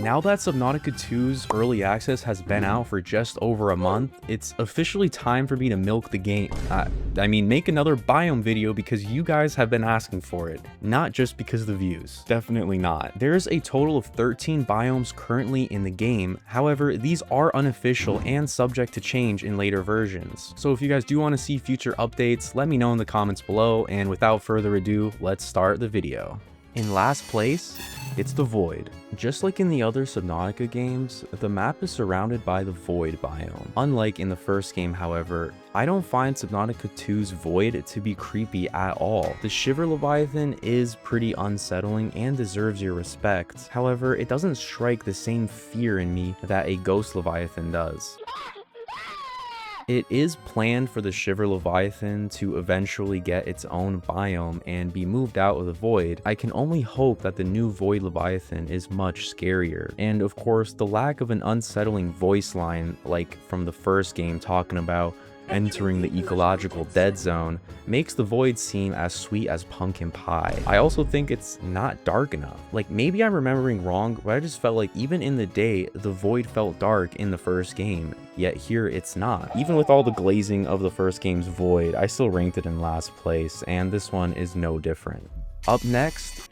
Now that Subnautica 2's early access has been out for just over a month, it's officially time for me to milk the game. Make another biome video because you guys have been asking for it, not just because of the views. Definitely not. There's a total of 13 biomes currently in the game. However, these are unofficial and subject to change in later versions. So if you guys do want to see future updates, let me know in the comments below, and without further ado, let's start the video. In last place, it's the Void. Just like in the other Subnautica games, the map is surrounded by the Void biome. Unlike in the first game, however, I don't find Subnautica 2's Void to be creepy at all. The Shiver Leviathan is pretty unsettling and deserves your respect. However, it doesn't strike the same fear in me that a Ghost Leviathan does. It is planned for the Shiver Leviathan to eventually get its own biome and be moved out of the Void. I can only hope that the new Void Leviathan is much scarier. And of course, the lack of an unsettling voice line like from the first game talking about entering the ecological dead zone makes the Void seem as sweet as pumpkin pie. I also think it's not dark enough. Like, maybe I'm remembering wrong, but I just felt like even in the day, the Void felt dark in the first game, yet here it's not. Even with all the glazing of the first game's Void, I still ranked it in last place, and this one is no different. Up next,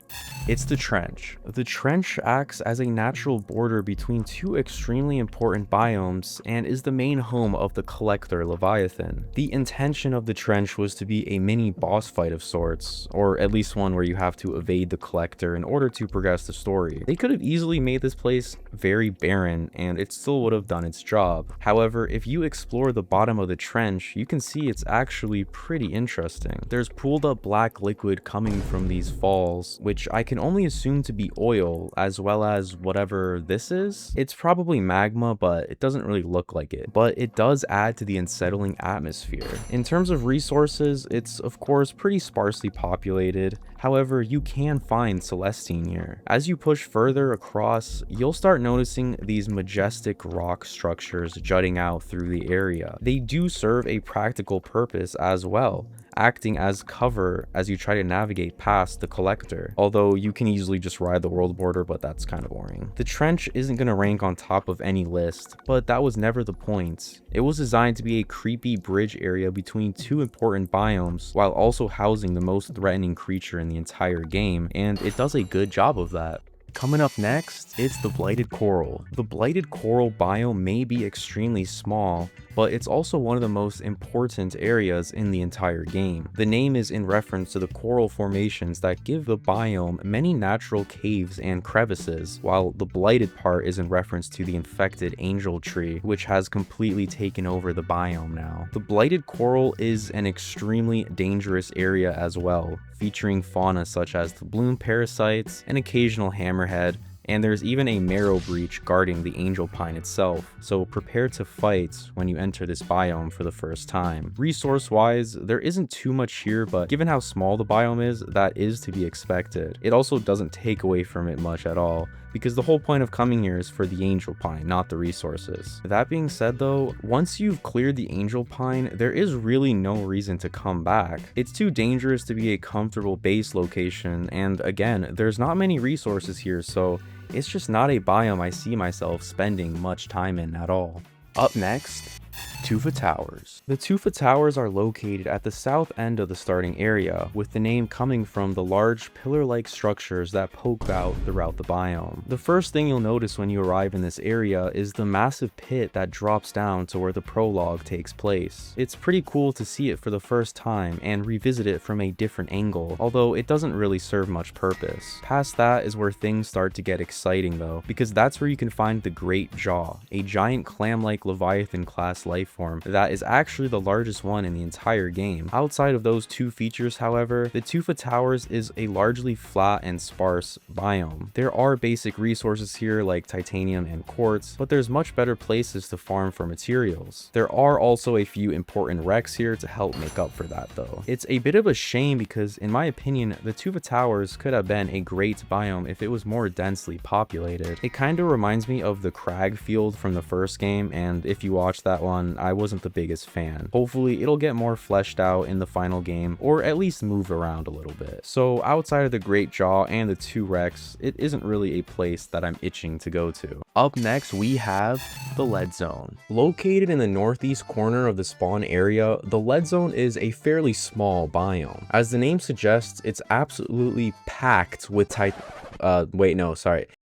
it's the Trench. The Trench acts as a natural border between two extremely important biomes and is the main home of the Collector Leviathan. The intention of the Trench was to be a mini boss fight of sorts, or at least one where you have to evade the Collector in order to progress the story. They could have easily made this place very barren and it still would have done its job. However, if you explore the bottom of the Trench, you can see it's actually pretty interesting. There's pooled up black liquid coming from these falls, which I can only assume to be oil, as well as whatever this is. It's probably magma, but it doesn't really look like it. But it does add to the unsettling atmosphere. In terms of resources, it's of course pretty sparsely populated. However, you can find Celestine here. As you push further across, you'll start noticing these majestic rock structures jutting out through the area. They do serve a practical purpose as well, acting as cover as you try to navigate past the Collector. Although you can easily just ride the world border, but that's kind of boring. The Trench isn't going to rank on top of any list, but that was never the point. It was designed to be a creepy bridge area between two important biomes, while also housing the most threatening creature in the entire game, and it does a good job of that. Coming up next, it's the Blighted Coral. The Blighted Coral biome may be extremely small, but it's also one of the most important areas in the entire game. The name is in reference to the coral formations that give the biome many natural caves and crevices, while the blighted part is in reference to the infected angel tree, which has completely taken over the biome now. The Blighted Coral is an extremely dangerous area as well, featuring fauna such as the bloom parasites, an occasional hammerhead, and there's even a marrow breach guarding the angel pine itself, so prepare to fight when you enter this biome for the first time. Resource wise, there isn't too much here, but given how small the biome is, that is to be expected. It also doesn't take away from it much at all, because the whole point of coming here is for the angel pine, not the resources. That being said though, once you've cleared the angel pine, there is really no reason to come back. It's too dangerous to be a comfortable base location, and again, there's not many resources here, so it's just not a biome I see myself spending much time in at all. Up next, Tufa Towers. The Tufa Towers are located at the south end of the starting area, with the name coming from the large pillar-like structures that poke out throughout the biome. The first thing you'll notice when you arrive in this area is the massive pit that drops down to where the prologue takes place. It's pretty cool to see it for the first time and revisit it from a different angle, although it doesn't really serve much purpose. Past that is where things start to get exciting though, because that's where you can find the Great Jaw, a giant clam-like Leviathan class life form that is actually the largest one in the entire game. Outside of those two features, however, the Tufa Towers is a largely flat and sparse biome. There are basic resources here like titanium and quartz, but there's much better places to farm for materials. There are also a few important wrecks here to help make up for that though. It's a bit of a shame because in my opinion, the Tufa Towers could have been a great biome if it was more densely populated. It kind of reminds me of the Crag field from the first game, and if you watch that one, I wasn't the biggest fan. Hopefully it'll get more fleshed out in the final game, or at least move around a little bit. So outside of the Great Jaw and the 2 wrecks, it isn't really a place that I'm itching to go to. Up next, we have the Lead Zone. Located in the northeast corner of the spawn area, the Lead Zone is a fairly small biome. As the name suggests, it's absolutely packed with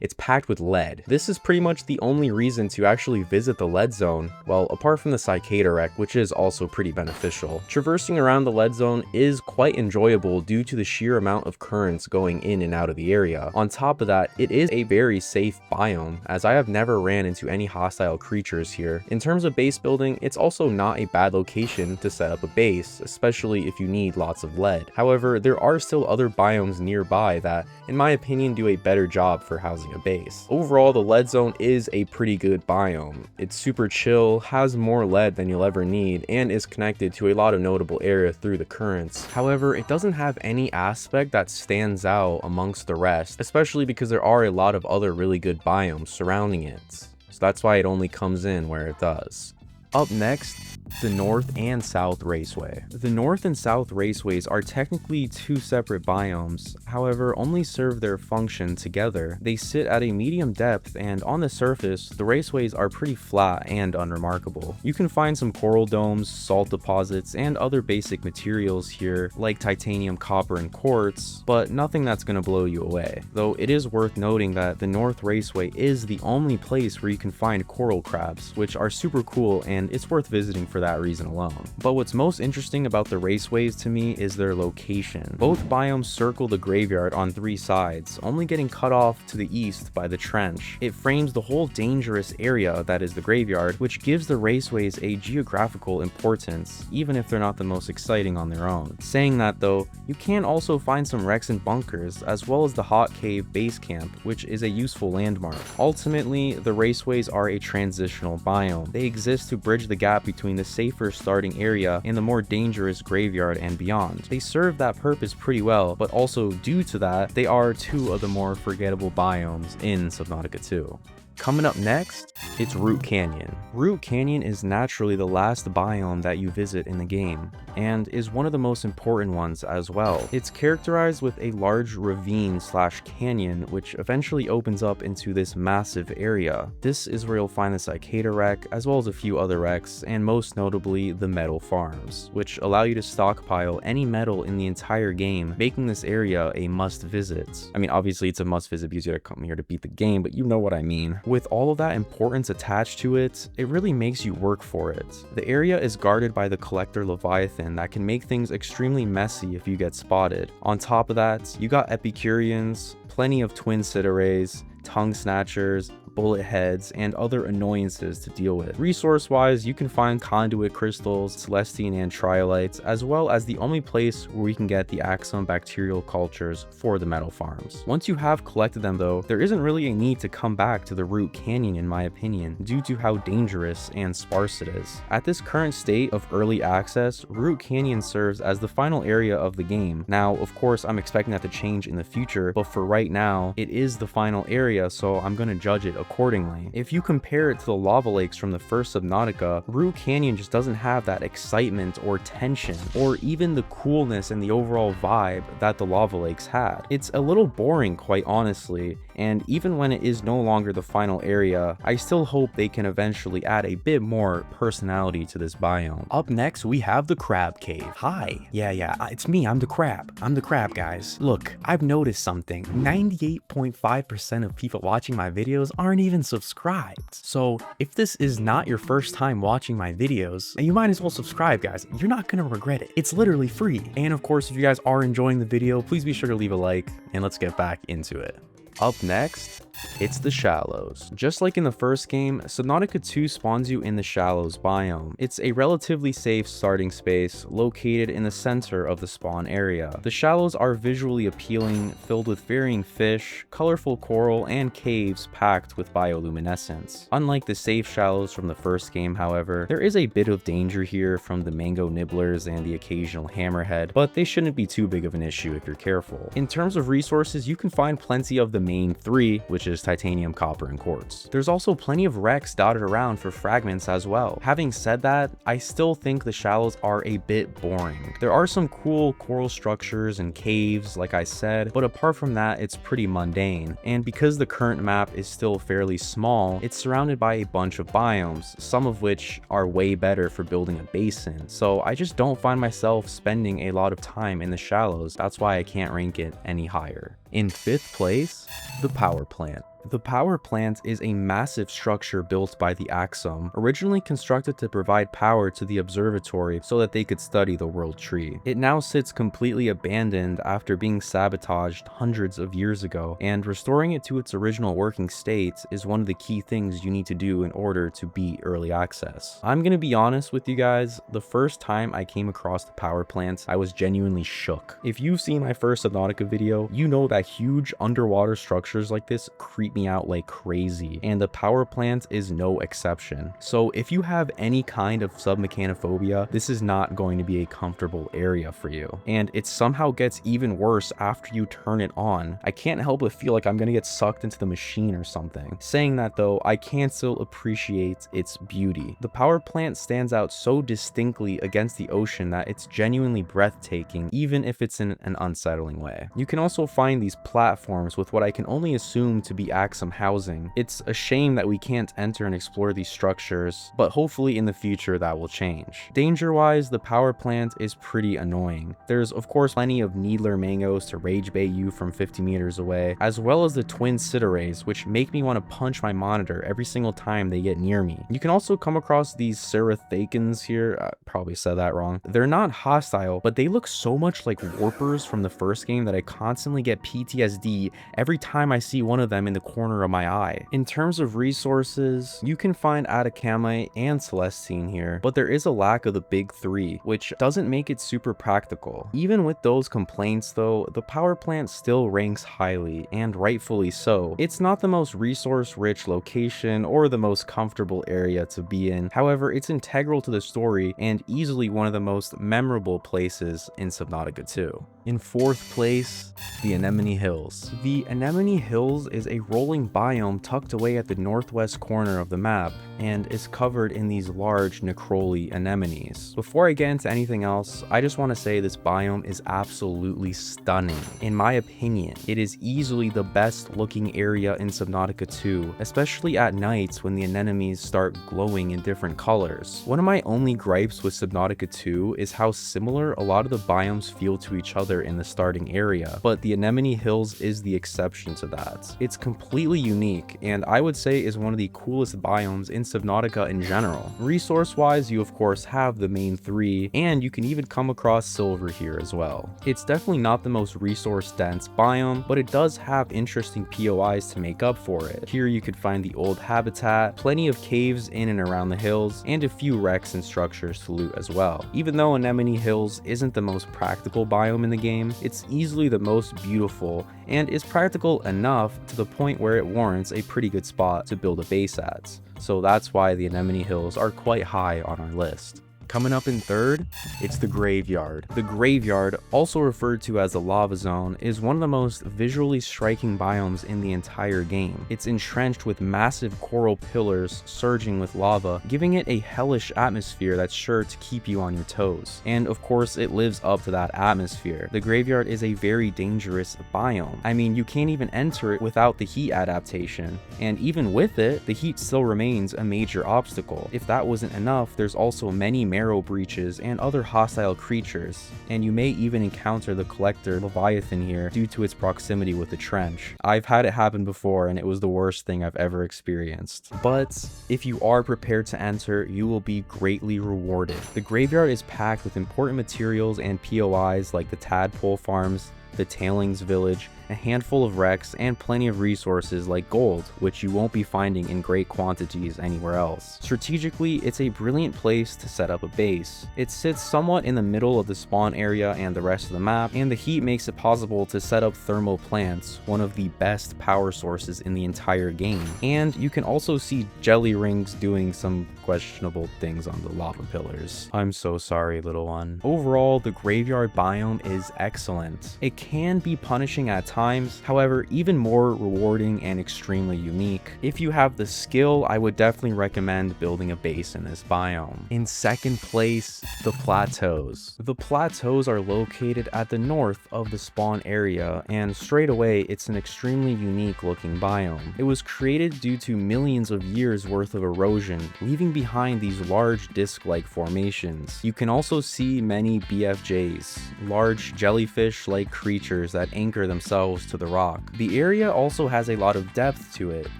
it's packed with lead. This is pretty much the only reason to actually visit the Lead Zone, well, apart from the cicada wreck, which is also pretty beneficial. Traversing around the Lead Zone is quite enjoyable due to the sheer amount of currents going in and out of the area. On top of that, it is a very safe biome, as I have never ran into any hostile creatures here. In terms of base building, it's also not a bad location to set up a base, especially if you need lots of lead. However, there are still other biomes nearby that, in my opinion, do a better job for housing a base. Overall, the Lead Zone is a pretty good biome. It's super chill, has more lead than you'll ever need, and is connected to a lot of notable area through the currents. However, it doesn't have any aspect that stands out amongst the rest, especially because there are a lot of other really good biomes surrounding it. So that's why it only comes in where it does. Up next, the North and South Raceway. The North and South Raceways are technically 2 separate biomes, however only serve their function together. They sit at a medium depth, and on the surface, the raceways are pretty flat and unremarkable. You can find some coral domes, salt deposits, and other basic materials here, like titanium, copper, and quartz, but nothing that's gonna blow you away. Though it is worth noting that the North Raceway is the only place where you can find coral crabs, which are super cool, and it's worth visiting for that reason alone. But what's most interesting about the raceways to me is their location. Both biomes circle the graveyard on 3 sides, only getting cut off to the east by the trench. It frames the whole dangerous area that is the graveyard, which gives the raceways a geographical importance, even if they're not the most exciting on their own. Saying that though, you can also find some wrecks and bunkers, as well as the Hot Cave base camp, which is a useful landmark. Ultimately, the raceways are a transitional biome. They exist to bridge the gap between the safer starting area and the more dangerous graveyard and beyond. They serve that purpose pretty well, but also due to that, they are 2 of the more forgettable biomes in Subnautica 2. Coming up next, it's Root Canyon. Root Canyon is naturally the last biome that you visit in the game, and is one of the most important ones as well. It's characterized with a large ravine/canyon, which eventually opens up into this massive area. This is where you'll find the cicada wreck, as well as a few other wrecks, and most notably the metal farms, which allow you to stockpile any metal in the entire game, making this area a must visit. I mean, obviously it's a must visit because you gotta come here to beat the game, but you know what I mean. With all of that importance attached to it, it really makes you work for it. The area is guarded by the Collector Leviathan that can make things extremely messy if you get spotted. On top of that, you got Epicureans, plenty of twin Citarays, tongue snatchers, bullet heads, and other annoyances to deal with. Resource-wise, you can find conduit crystals, celestine and triolites, as well as the only place where we can get the axum bacterial cultures for the metal farms. Once you have collected them though, there isn't really a need to come back to the Root Canyon in my opinion, due to how dangerous and sparse it is. At this current state of early access, Root Canyon serves as the final area of the game. Now, of course, I'm expecting that to change in the future, but for right now, it is the final area, so I'm gonna judge it accordingly. If you compare it to the lava lakes from the first Subnautica, Root Canyon just doesn't have that excitement or tension, or even the coolness and the overall vibe that the lava lakes had. It's a little boring, quite honestly, and even when it is no longer the final area, I still hope they can eventually add a bit more personality to this biome. Up next, we have the Crab Cave. Hi. Yeah, it's me, I'm the crab. I'm the crab, guys. Look, I've noticed something. 98.5% of people watching my videos aren't even subscribed. So if this is not your first time watching my videos, you might as well subscribe, guys. You're not gonna regret it. It's literally free. And of course, if you guys are enjoying the video, please be sure to leave a like, and let's get back into it. Up next, it's the Shallows. Just like in the first game, Subnautica 2 spawns you in the Shallows biome. It's a relatively safe starting space located in the center of the spawn area. The Shallows are visually appealing, filled with varying fish, colorful coral, and caves packed with bioluminescence. Unlike the safe Shallows from the first game, however, there is a bit of danger here from the mango nibblers and the occasional hammerhead, but they shouldn't be too big of an issue if you're careful. In terms of resources, you can find plenty of the main three, which is titanium, copper, and quartz. There's also plenty of wrecks dotted around for fragments as well. Having said that, I still think the shallows are a bit boring. There are some cool coral structures and caves, like I said, but apart from that, it's pretty mundane. And because the current map is still fairly small, it's surrounded by a bunch of biomes, some of which are way better for building a base in. So I just don't find myself spending a lot of time in the shallows. That's why I can't rank it any higher. In 5th place, the power plant. The power plant is a massive structure built by the Axum, originally constructed to provide power to the observatory so that they could study the world tree. It now sits completely abandoned after being sabotaged hundreds of years ago, and restoring it to its original working state is one of the key things you need to do in order to beat early access. I'm gonna be honest with you guys, the first time I came across the power plant, I was genuinely shook. If you've seen my first Subnautica video, you know that huge underwater structures like this creep me out like crazy, and the power plant is no exception. So if you have any kind of submechanophobia, this is not going to be a comfortable area for you. And it somehow gets even worse after you turn it on. I can't help but feel like I'm gonna get sucked into the machine or something. Saying that though, I can still appreciate its beauty. The power plant stands out so distinctly against the ocean that it's genuinely breathtaking, even if it's in an unsettling way. You can also find these platforms with what I can only assume to be Axum housing. It's a shame that we can't enter and explore these structures, but hopefully in the future that will change. Danger-wise, the power plant is pretty annoying. There's of course plenty of needler mangoes to rage bait you from 50 meters away, as well as the twin Citarays, which make me want to punch my monitor every single time they get near me. You can also come across these Cerathacans here. I probably said that wrong. They're not hostile, but they look so much like warpers from the first game that I constantly get PTSD every time I see one of them in the corner of my eye. In terms of resources, you can find Atacamite and Celestine here, but there is a lack of the big three, which doesn't make it super practical. Even with those complaints though, the power plant still ranks highly, and rightfully so. It's not the most resource-rich location or the most comfortable area to be in. However, it's integral to the story and easily one of the most memorable places in Subnautica 2. In 4th place, the Anemone Hills. The Anemone Hills is a rolling biome tucked away at the northwest corner of the map and is covered in these large necroli anemones. Before I get into anything else, I just want to say this biome is absolutely stunning. In my opinion, it is easily the best looking area in Subnautica 2, especially at nights when the anemones start glowing in different colors. One of my only gripes with Subnautica 2 is how similar a lot of the biomes feel to each other in the starting area, but the Anemone Hills is the exception to that. It's completely unique, and I would say is one of the coolest biomes in Subnautica in general. Resource-wise, you of course have the main three, and you can even come across silver here as well. It's definitely not the most resource-dense biome, but it does have interesting POIs to make up for it. Here you could find the old habitat, plenty of caves in and around the hills, and a few wrecks and structures to loot as well. Even though Anemone Hills isn't the most practical biome in the game, it's easily the most beautiful and is practical enough to the point where it warrants a pretty good spot to build a base at. So that's why the Anemone Hills are quite high on our list. Coming up in 3rd, it's the Graveyard. The Graveyard, also referred to as the Lava Zone, is one of the most visually striking biomes in the entire game. It's entrenched with massive coral pillars surging with lava, giving it a hellish atmosphere that's sure to keep you on your toes. And of course, it lives up to that atmosphere. The Graveyard is a very dangerous biome. I mean, you can't even enter it without the heat adaptation, and even with it, the heat still remains a major obstacle. If that wasn't enough, there's also many marrow breaches and other hostile creatures, and you may even encounter the collector Leviathan here due to its proximity with the trench. I've had it happen before and it was the worst thing I've ever experienced. But if you are prepared to enter, you will be greatly rewarded. The Graveyard is packed with important materials and POIs like the tadpole farms, the tailings village, a handful of wrecks, and plenty of resources like gold, which you won't be finding in great quantities anywhere else. Strategically, it's a brilliant place to set up a base. It sits somewhat in the middle of the spawn area and the rest of the map, and the heat makes it possible to set up thermal plants, one of the best power sources in the entire game. And you can also see jelly rings doing some questionable things on the lava pillars. I'm so sorry, little one. Overall, the Graveyard biome is excellent. It can be punishing at times, times, however, even more rewarding and extremely unique. If you have the skill, I would definitely recommend building a base in this biome. In second place, the Plateaus. The Plateaus are located at the north of the spawn area, and straight away, it's an extremely unique looking biome. It was created due to millions of years worth of erosion, leaving behind these large disc-like formations. You can also see many BFJs, large jellyfish-like creatures that anchor themselves to the rock. The area also has a lot of depth to it,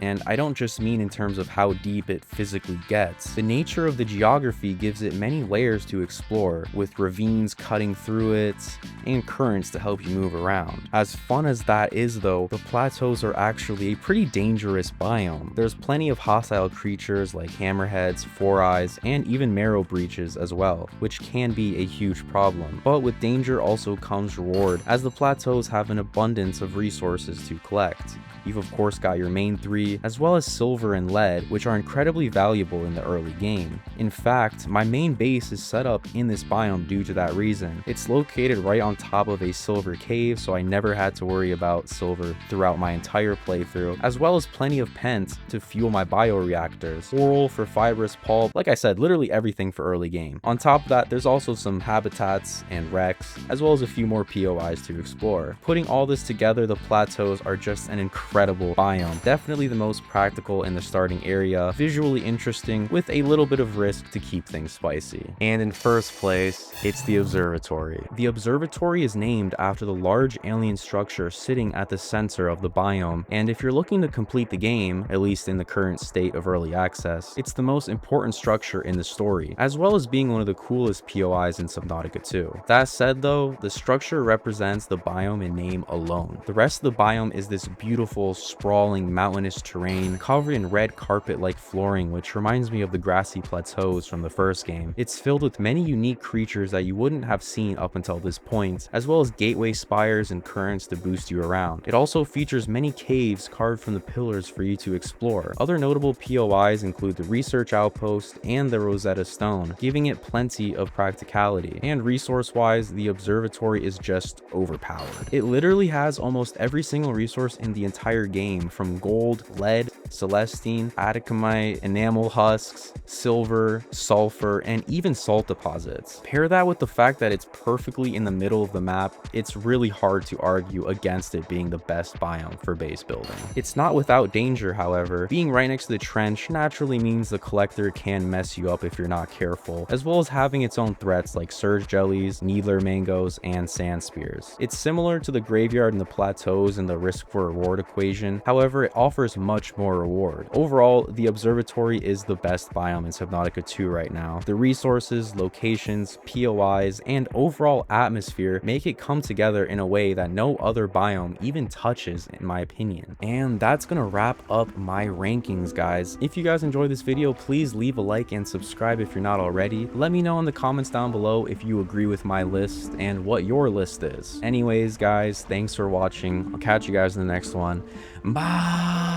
and I don't just mean in terms of how deep it physically gets. The nature of the geography gives it many layers to explore, with ravines cutting through it and currents to help you move around. As fun as that is though, the Plateaus are actually a pretty dangerous biome. There's plenty of hostile creatures like hammerheads, four eyes, and even marrow breaches as well, which can be a huge problem. But with danger also comes reward, as the Plateaus have an abundance of resources to collect. You've of course got your main three, as well as silver and lead, which are incredibly valuable in the early game. In fact, my main base is set up in this biome due to that reason. It's located right on top of a silver cave, so I never had to worry about silver throughout my entire playthrough, as well as plenty of pent to fuel my bioreactors, oral for fibrous pulp, like I said, literally everything for early game. On top of that, there's also some habitats and wrecks, as well as a few more POIs to explore. Putting all this together, the Plateaus are just an incredible biome, definitely the most practical in the starting area, visually interesting, with a little bit of risk to keep things spicy. And in first place, it's the observatory. The observatory is named after the large alien structure sitting at the center of the biome, and if you're looking to complete the game, at least in the current state of early access, it's the most important structure in the story, as well as being one of the coolest POIs in Subnautica 2. That said though, the structure represents the biome in name alone. The rest of the biome is this beautiful, sprawling, mountainous terrain covered in red carpet-like flooring, which reminds me of the grassy plateaus from the first game. It's filled with many unique creatures that you wouldn't have seen up until this point, as well as gateway spires and currents to boost you around. It also features many caves carved from the pillars for you to explore. Other notable POIs include the research outpost and the Rosetta Stone, giving it plenty of practicality. And resource-wise, the observatory is just overpowered. It literally has almost every single resource in the entire game, from gold, lead, celestine, atacamite, enamel husks, silver, sulfur, and even salt deposits. Pair that with the fact that it's perfectly in the middle of the map, it's really hard to argue against it being the best biome for base building. It's not without danger, however. Being right next to the trench naturally means the collector can mess you up if you're not careful, as well as having its own threats like surge jellies, needler mangoes, and sand spears. It's similar to the graveyard and the plateaus in the risk for reward equation, however it offers much more reward. Overall, the observatory is the best biome in Subnautica 2 right now. The resources, locations, POIs, and overall atmosphere make it come together in a way that no other biome even touches, in my opinion. And that's gonna wrap up my rankings, guys. If you guys enjoyed this video, please leave a like and subscribe if you're not already. Let me know in the comments down below if you agree with my list and what your list is. Anyways, guys, thanks for watching. I'll catch you guys in the next one. Bye.